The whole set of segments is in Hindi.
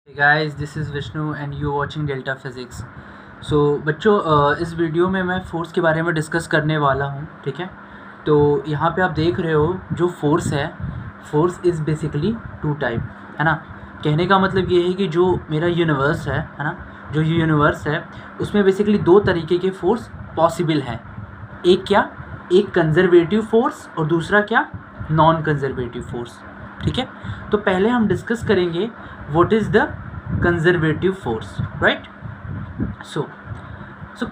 Hey guys, this is Vishnu and you watching Delta Physics. So बच्चों इस वीडियो में मैं फ़ोर्स के बारे में डिस्कस करने वाला हूँ, ठीक है। तो यहाँ पे आप देख रहे हो जो फ़ोर्स है, force is basically two type, है ना। कहने का मतलब ये है कि जो मेरा यूनिवर्स है ना, जो ये यूनिवर्स है उसमें बेसिकली दो तरीके के फ़ोर्स पॉसिबल हैं। एक क्या, एक कंजर्वेटिव फ़ोर्स और दूसरा क्या, नॉन कंजर्वेटिव फ़ोर्स, ठीक है। तो पहले हम डिस्कस करेंगे what is the conservative force, right? So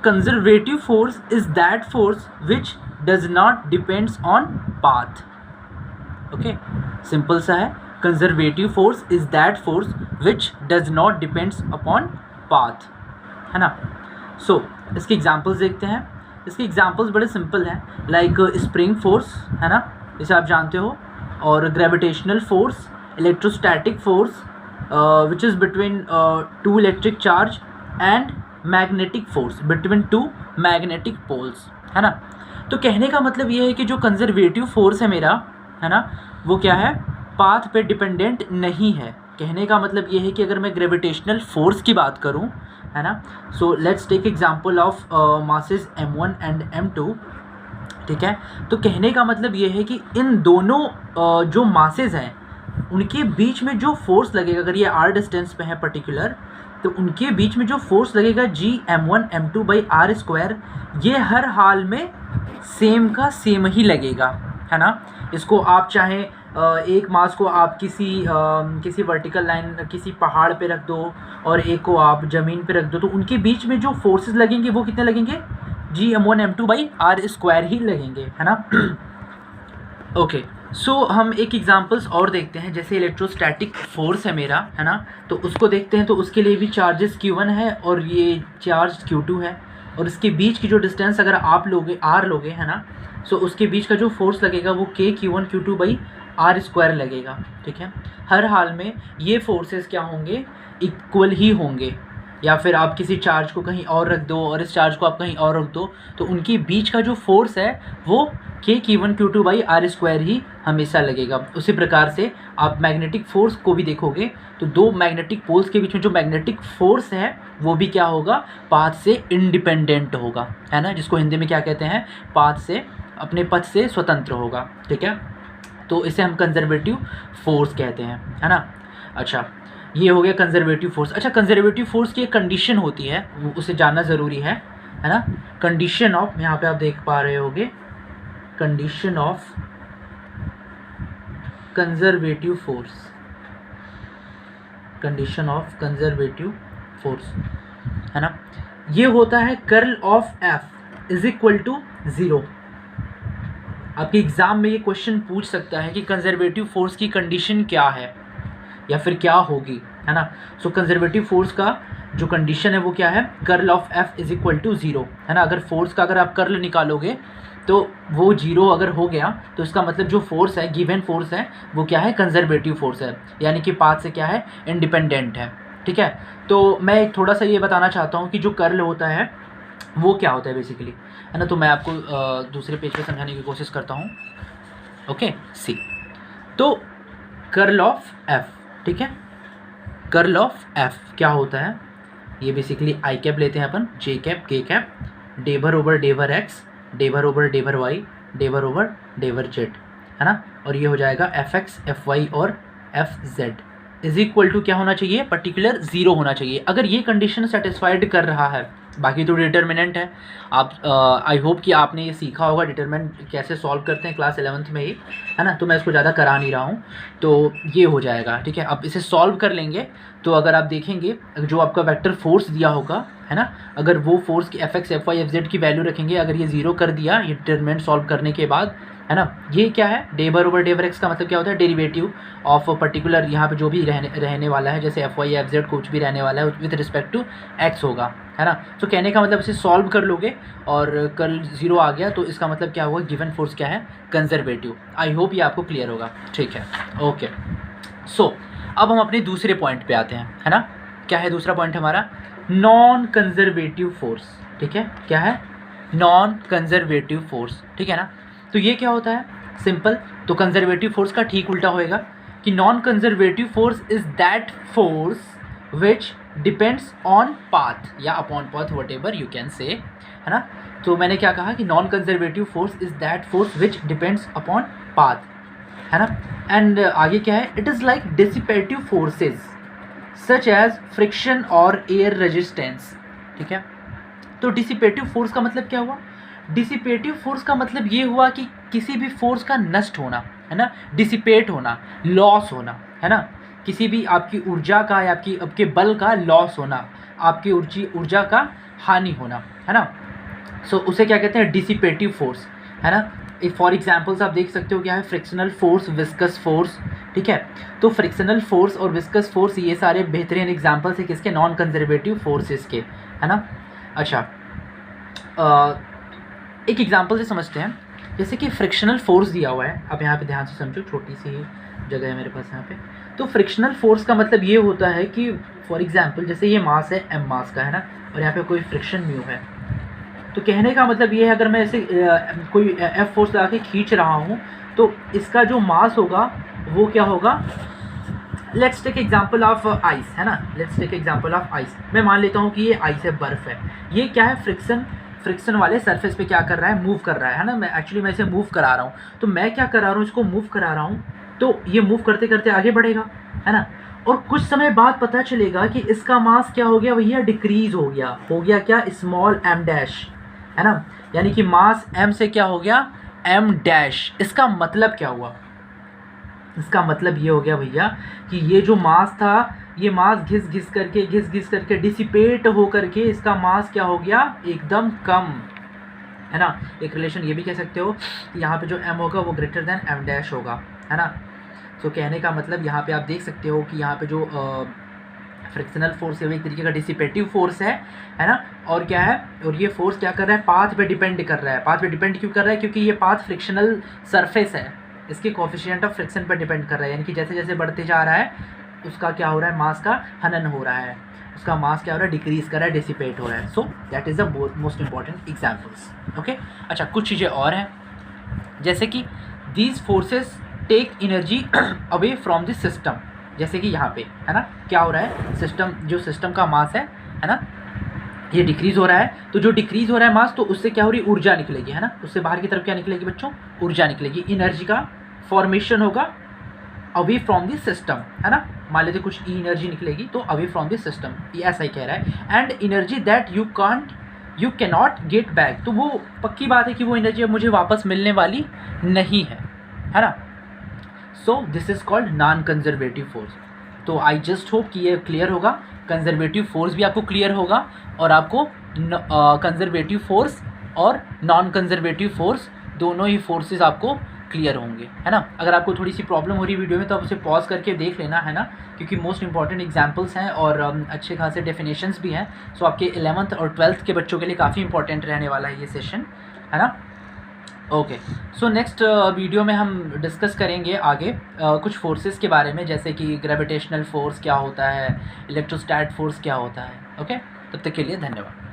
conservative force is that force which does not depends on path. Okay, simple सा है, conservative force is that force which does not depends upon path, है ना। So इसके एग्जांपल्स देखते हैं। इसके एग्जांपल्स बड़े सिंपल हैं, लाइक स्प्रिंग फोर्स, है ना, इसे आप जानते हो, और gravitational force, electrostatic force which is between two electric charge and magnetic force between two magnetic poles, है ना। तो कहने का मतलब ये है कि जो कंजर्वेटिव फोर्स है मेरा, है ना, वो क्या है, पाथ पे डिपेंडेंट नहीं है। कहने का मतलब ये है कि अगर मैं ग्रेविटेशनल फोर्स की बात करूं, है ना, so let's take example of masses m1 and m2, ठीक है। तो कहने का मतलब ये है कि इन दोनों जो मासेस हैं उनके बीच में जो फोर्स लगेगा, अगर ये r डिस्टेंस पे है पर्टिकुलर, तो उनके बीच में जो फोर्स लगेगा g m1 m2 by r square, ये हर हाल में सेम का सेम ही लगेगा, है ना। इसको आप चाहे एक मास को आप किसी वर्टिकल लाइन, किसी पहाड़ पे रख दो और एक को आप ज़मीन पे रख दो, तो उनके बीच में जो फोर्सेस लगेंगे वो कितने लगेंगे, g m1 m2 by r square ही लगेंगे, है ना। ओके, सो हम एक एग्जांपल्स और देखते हैं। जैसे इलेक्ट्रोस्टैटिक फोर्स है मेरा, है ना, तो उसको देखते हैं। तो उसके लिए भी चार्जेस q1 है और ये चार्ज q2 है, और इसके बीच की जो डिस्टेंस अगर आप लोगे r लोगे, है ना, सो उसके बीच का जो फोर्स लगेगा वो k q1 q2 by r square लगेगा, ठीक है। हर हाल में ये फोर्सेस क्या होंगे, इक्वल ही होंगे। या फिर आप किसी चार्ज को कहीं और रख दो और इस चार्ज को आप कहीं और रख दो, तो उनके बीच का जो फोर्स है वो k q1 q2 by r square ही हमेशा लगेगा। उसी प्रकार से आप मैग्नेटिक फोर्स को भी देखोगे तो दो मैग्नेटिक पोल्स के बीच में जो मैग्नेटिक फोर्स है वो भी क्या होगा, पाथ से इंडिपेंडेंट होगा, है ना, जिसको हिंदी में क्या कहते हैं, पाथ से, अपने पथ से स्वतंत्र होगा, ठीक है। तो इसे हम कंजर्वेटिव फोर्स कहते हैं, है ना। अच्छा, ये हो गया कंजर्वेटिव फोर्स। अच्छा, कंजर्वेटिव फोर्स की एक कंडीशन होती है, उसे जानना ज़रूरी है ना। कंडीशन ऑफ, यहाँ पे आप देख पा रहे होगे, condition of conservative force, condition of conservative force, है ना। ये होता है curl of F is equal to 0। आपके एग्जाम में ये क्वेश्चन पूछ सकता है कि कंजर्वेटिव फोर्स की कंडीशन क्या है या फिर क्या होगी, है ना। सो कंजर्वेटिव फोर्स का जो कंडीशन है वो क्या है, curl of F is equal to 0, है ना। अगर फोर्स का अगर आप कर्ल निकालोगे तो वो 0 अगर हो गया तो इसका मतलब जो फोर्स है, गिवन फोर्स है, वो क्या है, कंजर्वेटिव फोर्स है, यानी कि पाथ से क्या है, इंडिपेंडेंट है, ठीक है। तो मैं एक थोड़ा सा ये बताना चाहता हूँ कि जो कर्ल होता है वो क्या होता है बेसिकली, है ना। तो मैं आपको दूसरे पेज पे समझाने की कोशिश करता हूँ। ओके, सी, तो कर्ल ऑफ एफ, ठीक है, कर्ल ऑफ एफ क्या होता है, ये बेसिकली आई कैप लेते हैं अपन, जे कैप, के कैप, डेवर ओवर डेवर एक्स, डेवर ओवर डेवर वाई, डेवर ओवर डेवर जेड, है ना। और ये हो जाएगा एफ एक्स, एफ वाई और F Z is equal to क्या होना चाहिए, पर्टिकुलर 0 होना चाहिए। अगर ये कंडीशन सेटिस्फाइड कर रहा है, बाकी तो डिटर्मिनेंट है। आप आई होप कि आपने ये सीखा होगा डिटर्मिनेंट कैसे सॉल्व करते हैं क्लास 11th में ही, है ना। तो मैं इसको ज़्यादा करा नहीं रहा हूँ, तो ये हो जाएगा, ठीक है। अब इसे सॉल्व कर लेंगे तो अगर आप देखेंगे जो आपका वेक्टर फोर्स दिया होगा, है ना, अगर वो फोर्स की F X, F Y, F Z की वैल्यू रखेंगे, अगर ये 0 कर दिया ये डिटर्मिनेंट सॉल्व करने के बाद, है ना, ये क्या है, डेवर ओवर डेवर एक्स का मतलब क्या होता है, डेरिवेटिव ऑफ पर्टिकुलर यहाँ पे जो भी रहने वाला है, जैसे एफ वाई एफ जेड कुछ भी रहने वाला है विथ रिस्पेक्ट टू एक्स होगा, है ना। तो कहने का मतलब इसे सॉल्व कर लोगे और कल 0 आ गया तो इसका मतलब क्या होगा, गिवन फोर्स क्या है, कंजर्वेटिव। आई होप ये आपको क्लियर होगा, ठीक है। ओके, सो अब हम अपने दूसरे पॉइंट पे आते हैं, है ना। क्या है दूसरा पॉइंट हमारा, नॉन कंजर्वेटिव फोर्स, ठीक है। क्या है, नॉन कंजर्वेटिव फोर्स, ठीक है ना। तो ये क्या होता है, सिंपल, तो कंजर्वेटिव फोर्स का ठीक उल्टा होएगा कि non conservative force is that force which depends on path या upon path, whatever you can say, है ना। तो मैंने क्या कहा कि non conservative force is that force which depends upon path, है ना। एंड आगे क्या है, it is like dissipative forces such as friction और एयर रेजिस्टेंस, ठीक है। तो डिसिपेटिव फोर्स का मतलब क्या हुआ, डिसिपेटिव फोर्स का मतलब ये हुआ कि किसी भी फोर्स का नष्ट होना, है ना, डिसिपेट होना, लॉस होना, है ना, किसी भी आपकी ऊर्जा का या आपके बल का लॉस होना, आपकी ऊर्जा का हानि होना, है ना। सो उसे क्या कहते हैं, डिसिपेटिव फोर्स, है ना। फॉर एग्जाम्पल्स आप देख सकते हो क्या है, फ्रिक्शनल फोर्स, विस्कस फोर्स, ठीक है। तो फ्रिक्शनल फोर्स और विस्कस फोर्स ये सारे बेहतरीन एग्जाम्पल्स है किसके, नॉन कंजर्वेटिव फोर्सेस के, है ना। अच्छा, एक एग्जाम्पल से समझते हैं, जैसे कि फ्रिक्शनल फोर्स दिया हुआ है, अब यहाँ पे ध्यान से समझो, छोटी सी जगह है मेरे पास यहाँ पे। तो फ्रिक्शनल फोर्स का मतलब ये होता है कि फॉर एग्जांपल जैसे ये मास है m मास का, है ना, और यहाँ पे कोई फ्रिक्शन म्यू है, तो कहने का मतलब ये है अगर मैं ऐसे कोई F फोर्स लगा के खींच रहा हूँ तो इसका जो मास होगा वो क्या होगा, let's take example of ice, है ना, let's take example of ice. मैं मान लेता हूँ कि ये आइस है, बर्फ़ है, ये क्या है, फ्रिक्शन वाले सरफेस पे क्या कर रहा है, मूव कर रहा है ना। मैं इसे मूव करा रहा हूँ, तो मैं क्या करा रहा हूँ, इसको मूव करा रहा हूँ, तो ये मूव करते करते आगे बढ़ेगा, है ना। और कुछ समय बाद पता चलेगा कि इसका मास क्या हो गया भैया, डिक्रीज हो गया क्या, स्मॉल m डैश, है ना, यानी कि मास m से क्या हो गया, m डैश। इसका मतलब क्या हुआ, इसका मतलब ये हो गया भैया कि ये जो मास था, ये मास घिस घिस करके डिसिपेट हो करके इसका मास क्या हो गया, एकदम कम, है ना। एक रिलेशन ये भी कह सकते हो कि यहाँ पे जो m होगा वो ग्रेटर देन m डैश होगा, है ना। तो कहने का मतलब यहाँ पे आप देख सकते हो कि यहाँ पे जो फ्रिक्शनल फोर्स है वो एक तरीके का डिसिपेटिव फोर्स है ना। और क्या है, और ये फोर्स क्या कर रहा है, पाथ पे डिपेंड कर रहा है। पाथ पे डिपेंड क्यों कर रहा है, क्योंकि ये पाथ फ्रिक्शनल सरफेस है, इसके कोफिशिएंट ऑफ फ्रिक्शन पर डिपेंड कर रहा है, यानी कि जैसे जैसे बढ़ते जा रहा है उसका क्या हो रहा है, मास का हनन हो रहा है, उसका मास क्या हो रहा है, डिक्रीज कर रहा है, डिसिपेट हो रहा है। So that is the most important examples, okay. अच्छा, कुछ चीज़ें और हैं, जैसे कि these forces take energy away from this system, जैसे कि यहाँ पे, है ना, क्या हो रहा है, सिस्टम का मास है ना, ये डिक्रीज़ हो रहा है, तो जो डिक्रीज़ हो रहा है मास, तो उससे क्या हो रही है, ऊर्जा निकलेगी, है ना, उससे बाहर की तरफ क्या निकलेगी बच्चों, ऊर्जा निकलेगी, एनर्जी का फॉर्मेशन होगा अवे फ्रॉम दिस सिस्टम, है ना। मान लेते कुछ एनर्जी निकलेगी तो अवे फ्रॉम दिस सिस्टम, ये ऐसा ही कह रहा है। And energy that you cannot get back, तो वो पक्की बात है कि वो एनर्जी अब मुझे वापस मिलने वाली नहीं है ना। So this is called non conservative force. तो आई जस्ट होप कि ये क्लियर होगा, कंजर्वेटिव फोर्स भी आपको क्लियर होगा, और आपको कंजर्वेटिव फोर्स और नॉन कंजर्वेटिव फोर्स दोनों ही फोर्सेस आपको क्लियर होंगे, है ना। अगर आपको थोड़ी सी प्रॉब्लम हो रही है वीडियो में तो आप उसे पॉज करके देख लेना, है ना, क्योंकि मोस्ट इंपॉर्टेंट एग्जांपल्स हैं और अच्छे खासे डेफिनेशंस भी हैं। सो आपके 11th और 12th के बच्चों के लिए काफ़ी इंपॉर्टेंट रहने वाला है ये सेशन, है ना। ओके, सो नेक्स्ट वीडियो में हम डिस्कस करेंगे आगे कुछ फोर्सेस के बारे में, जैसे कि ग्रेविटेशनल फोर्स क्या होता है, इलेक्ट्रोस्टैट फोर्स क्या होता है। ओके, तब तक के लिए धन्यवाद।